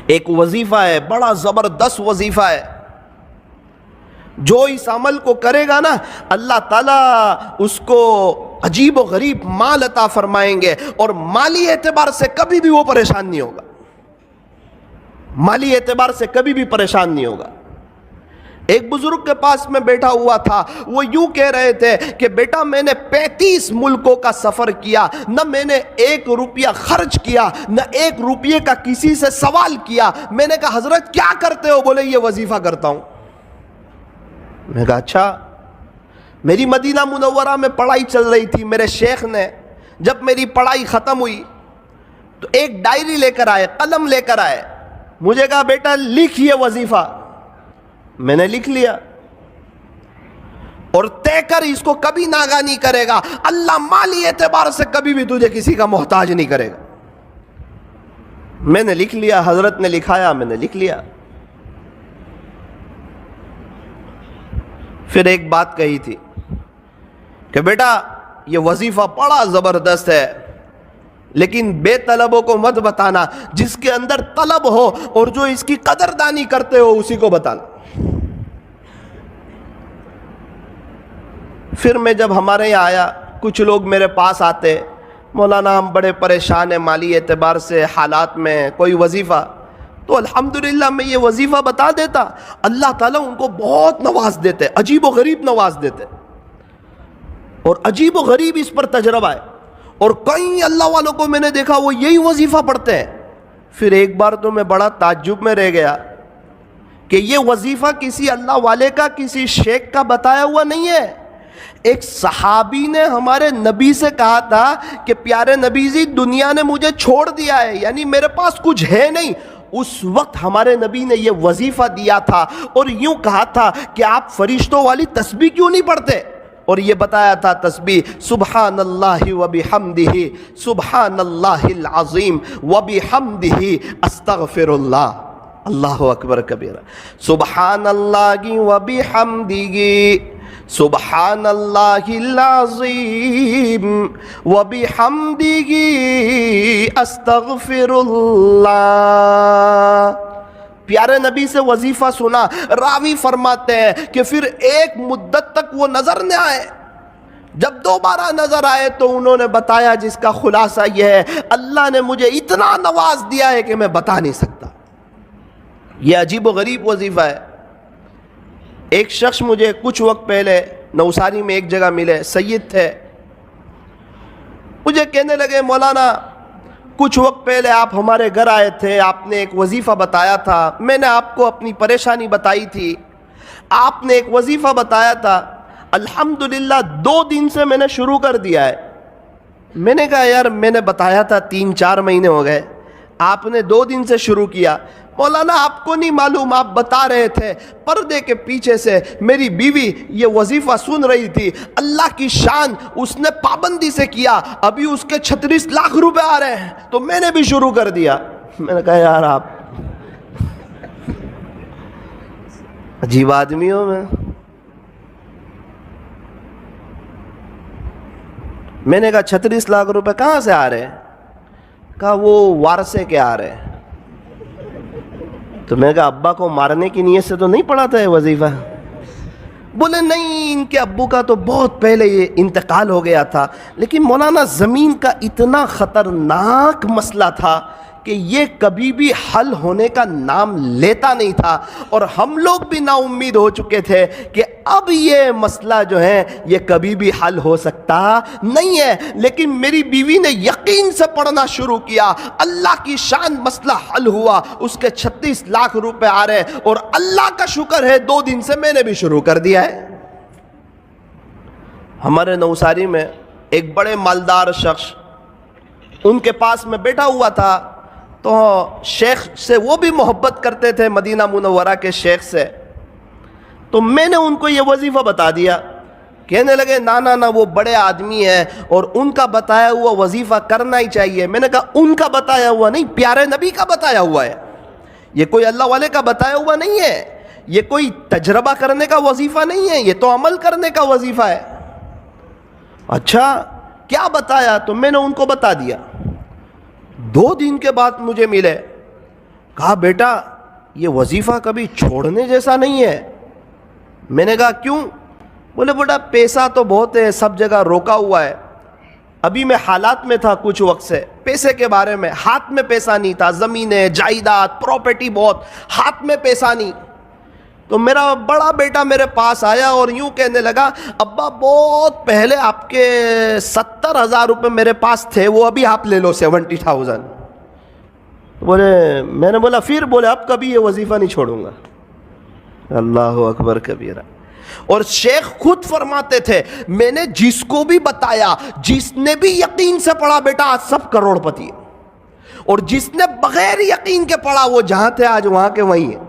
ایک وظیفہ ہے، بڑا زبردست وظیفہ ہے، جو اس عمل کو کرے گا نا اللہ تعالیٰ اس کو عجیب و غریب مال عطا فرمائیں گے، اور مالی اعتبار سے کبھی بھی وہ پریشان نہیں ہوگا، مالی اعتبار سے کبھی بھی پریشان نہیں ہوگا۔ ایک بزرگ کے پاس میں بیٹھا ہوا تھا، وہ یوں کہہ رہے تھے کہ بیٹا میں نے 35 ملکوں کا سفر کیا، نہ میں نے 1 روپیہ خرچ کیا، نہ 1 روپیے کا کسی سے سوال کیا۔ میں نے کہا حضرت کیا کرتے ہو؟ بولے یہ وظیفہ کرتا ہوں۔ میں نے کہا اچھا۔ میری مدینہ منورہ میں پڑھائی چل رہی تھی، میرے شیخ نے جب میری پڑھائی ختم ہوئی تو ایک ڈائری لے کر آئے، قلم لے کر آئے، مجھے کہا بیٹا لکھ یہ وظیفہ۔ میں نے لکھ لیا، اور طے کر اس کو کبھی ناغہ نہیں کرے گا، اللہ مالی اعتبار سے کبھی بھی تجھے کسی کا محتاج نہیں کرے گا۔ میں نے لکھ لیا، حضرت نے لکھایا، میں نے لکھ لیا۔ پھر ایک بات کہی تھی کہ بیٹا یہ وظیفہ بڑا زبردست ہے، لیکن بے طلبوں کو مت بتانا، جس کے اندر طلب ہو اور جو اس کی قدردانی کرتے ہو اسی کو بتانا۔ پھر میں جب ہمارے یہاں آیا، کچھ لوگ میرے پاس آتے، مولانا ہم بڑے پریشان ہیں مالی اعتبار سے، حالات میں کوئی وظیفہ، تو الحمدللہ میں یہ وظیفہ بتا دیتا، اللہ تعالیٰ ان کو بہت نواز دیتے، عجیب و غریب نواز دیتے، اور عجیب و غریب اس پر تجربہ ہے، اور کئی اللہ والوں کو میں نے دیکھا وہ یہی وظیفہ پڑھتے ہیں۔ پھر ایک بار تو میں بڑا تعجب میں رہ گیا کہ یہ وظیفہ کسی اللہ والے کا، کسی شیخ کا بتایا ہوا نہیں ہے۔ ایک صحابی نے ہمارے نبی سے کہا تھا کہ پیارے نبی جی دنیا نے مجھے چھوڑ دیا ہے، یعنی میرے پاس کچھ ہے نہیں۔ اس وقت ہمارے نبی نے یہ وظیفہ دیا تھا اور یوں کہا تھا کہ آپ فرشتوں والی تسبیح کیوں نہیں پڑھتے، اور یہ بتایا تھا تسبیح سبحان اللہ وبحمدہ، سبحان اللہ العظیم وبحمدہ استغفر اللہ، اللہ اکبر کبیرہ، سبحان اللہ وبحمدہ، سبحان اللہ العظیم وبحمدہ استغفر اللہ۔ پیارے نبی سے وظیفہ سنا، راوی فرماتے ہیں کہ پھر ایک مدت تک وہ نظر نہ آئے، جب دوبارہ نظر آئے تو انہوں نے بتایا جس کا خلاصہ یہ ہے اللہ نے مجھے اتنا نواز دیا ہے کہ میں بتا نہیں سکتا۔ یہ عجیب و غریب وظیفہ ہے۔ ایک شخص مجھے کچھ وقت پہلے نوساری میں ایک جگہ ملے، سید تھے، مجھے کہنے لگے مولانا کچھ وقت پہلے آپ ہمارے گھر آئے تھے، آپ نے ایک وظیفہ بتایا تھا، میں نے آپ کو اپنی پریشانی بتائی تھی، آپ نے ایک وظیفہ بتایا تھا، الحمدللہ 2 دن سے میں نے شروع کر دیا ہے۔ میں نے کہا یار میں نے بتایا تھا 3-4 مہینے ہو گئے، آپ نے 2 دن سے شروع کیا۔ مولانا آپ کو نہیں معلوم، آپ بتا رہے تھے، پردے کے پیچھے سے میری بیوی یہ وظیفہ سن رہی تھی، اللہ کی شان اس نے پابندی سے کیا، ابھی اس کے 36 لاکھ روپے آ رہے ہیں، تو میں نے بھی شروع کر دیا۔ میں نے کہا یار آپ عجیب آدمی ہو۔ میں نے کہا 36 لاکھ روپے کہاں سے آ رہے ہیں؟ کہا وہ وارثے کے آ رہے ہیں۔ تو میں نے کہا ابا کو مارنے کی نیت سے تو نہیں پڑھا تھا یہ وظیفہ؟ بولے نہیں، ان کے ابو کا تو بہت پہلے یہ انتقال ہو گیا تھا، لیکن مولانا زمین کا اتنا خطرناک مسئلہ تھا کہ یہ کبھی بھی حل ہونے کا نام لیتا نہیں تھا، اور ہم لوگ بھی نا امید ہو چکے تھے کہ اب یہ مسئلہ جو ہے یہ کبھی بھی حل ہو سکتا نہیں ہے۔ لیکن میری بیوی نے یقین سے پڑھنا شروع کیا، اللہ کی شان مسئلہ حل ہوا، اس کے 36 لاکھ روپے آ رہے، اور اللہ کا شکر ہے 2 دن سے میں نے بھی شروع کر دیا ہے۔ ہمارے نوساری میں ایک بڑے مالدار شخص، ان کے پاس میں بیٹھا ہوا تھا، تو شیخ سے وہ بھی محبت کرتے تھے، مدینہ منورہ کے شیخ سے، تو میں نے ان کو یہ وظیفہ بتا دیا۔ کہنے لگے نا وہ بڑے آدمی ہیں اور ان کا بتایا ہوا وظیفہ کرنا ہی چاہیے۔ میں نے کہا ان کا بتایا ہوا نہیں، پیارے نبی کا بتایا ہوا ہے، یہ کوئی اللہ والے کا بتایا ہوا نہیں ہے، یہ کوئی تجربہ کرنے کا وظیفہ نہیں ہے، یہ تو عمل کرنے کا وظیفہ ہے۔ اچھا کیا بتایا؟ تو میں نے ان کو بتا دیا۔ 2 دن کے بعد مجھے ملے، کہا بیٹا یہ وظیفہ کبھی چھوڑنے جیسا نہیں ہے. میں نے کہا کیوں؟ بولے بیٹا پیسہ تو بہت ہے, سب جگہ روکا ہوا ہے. ابھی میں حالات میں تھا کچھ وقت سے, پیسے کے بارے میں, ہاتھ میں پیسہ نہیں تھا, زمینیں, جائیداد, پراپرٹی بہت, ہاتھ میں پیسہ نہیں. تو میرا بڑا بیٹا میرے پاس آیا اور یوں کہنے لگا ابا بہت پہلے آپ کے 70,000 روپے میرے پاس تھے, وہ ابھی آپ لے لو 70,000. بولے, میں نے بولا پھر؟ بولے اب کبھی یہ وظیفہ نہیں چھوڑوں گا. اللہ اکبر کبیرہ. اور شیخ خود فرماتے تھے میں نے جس کو بھی بتایا, جس نے بھی یقین سے پڑھا بیٹا آج سب کروڑ پتی ہے, اور جس نے بغیر یقین کے پڑھا وہ جہاں تھے آج وہاں کے وہیں ہیں.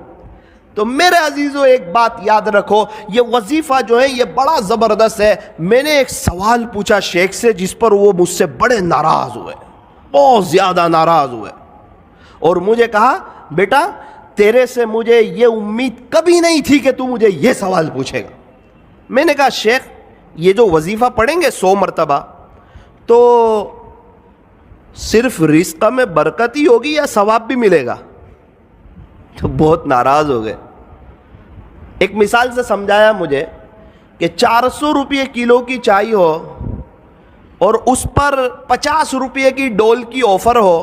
تو میرے عزیزو ایک بات یاد رکھو, یہ وظیفہ جو ہے یہ بڑا زبردست ہے. میں نے ایک سوال پوچھا شیخ سے جس پر وہ مجھ سے بڑے ناراض ہوئے, بہت زیادہ ناراض ہوئے, اور مجھے کہا بیٹا تیرے سے مجھے یہ امید کبھی نہیں تھی کہ تو مجھے یہ سوال پوچھے گا. میں نے کہا شیخ یہ جو وظیفہ پڑھیں گے 100 مرتبہ تو صرف رزق میں برکت ہی ہوگی یا ثواب بھی ملے گا؟ تو بہت ناراض ہو گئے. ایک مثال سے سمجھایا مجھے کہ 400 روپے کلو کی چائے ہو اور اس پر 50 روپے کی ڈول کی آفر ہو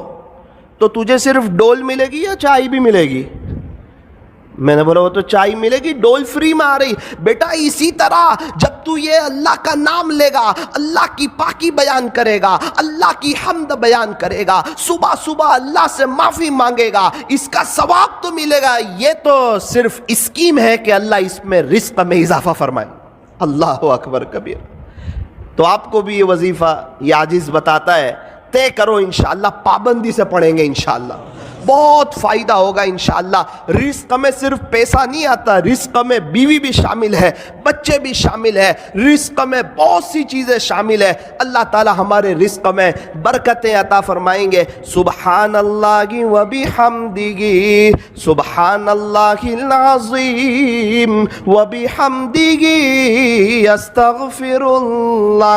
تو تجھے صرف ڈول ملے گی یا چائے بھی ملے گی؟ میں نے بولا وہ تو چائے ملے گی, ڈول فری میں آ رہی. بیٹا اسی طرح جب تو یہ اللہ کا نام لے گا, اللہ کی پاکی بیان کرے گا, اللہ کی حمد بیان کرے گا, صبح صبح اللہ سے معافی مانگے گا, اس کا ثواب تو ملے گا. یہ تو صرف اسکیم ہے کہ اللہ اس میں رزق میں اضافہ فرمائے. اللہ اکبر کبیر. تو آپ کو بھی یہ وظیفہ یہ عاجز بتاتا ہے, طے کرو انشاءاللہ, پابندی سے پڑھیں گے انشاءاللہ, بہت فائدہ ہوگا انشاءاللہ. رزق میں صرف پیسہ نہیں آتا, رزق میں بیوی بھی شامل ہے, بچے بھی شامل ہے, رزق میں بہت سی چیزیں شامل ہے. اللہ تعالی ہمارے رزق میں برکتیں عطا فرمائیں گے. سبحان اللہ و بحمدہ, سبحان اللہ العظیم و بحمدہ, استغفر اللہ.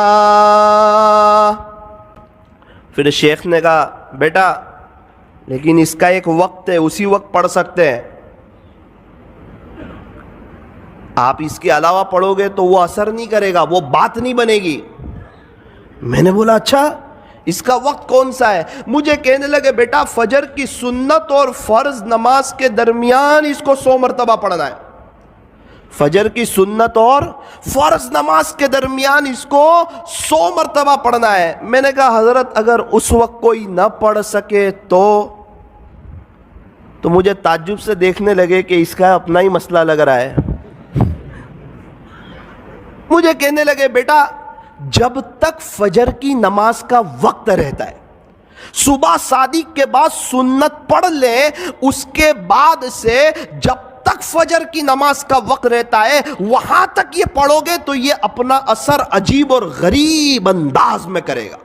پھر شیخ نے کہا بیٹا لیکن اس کا ایک وقت ہے, اسی وقت پڑھ سکتے ہیں, آپ اس کے علاوہ پڑھو گے تو وہ اثر نہیں کرے گا, وہ بات نہیں بنے گی. میں نے بولا اچھا اس کا وقت کون سا ہے؟ مجھے کہنے لگے بیٹا فجر کی سنت اور فرض نماز کے درمیان اس کو 100 مرتبہ پڑھنا ہے. فجر کی سنت اور فرض نماز کے درمیان اس کو 100 مرتبہ پڑھنا ہے. میں نے کہا حضرت اگر اس وقت کوئی نہ پڑھ سکے تو مجھے تعجب سے دیکھنے لگے کہ اس کا اپنا ہی مسئلہ لگ رہا ہے. مجھے کہنے لگے بیٹا جب تک فجر کی نماز کا وقت رہتا ہے, صبح صادق کے بعد سنت پڑھ لیں, اس کے بعد سے جب تک فجر کی نماز کا وقت رہتا ہے وہاں تک یہ پڑھو گے تو یہ اپنا اثر عجیب اور غریب انداز میں کرے گا.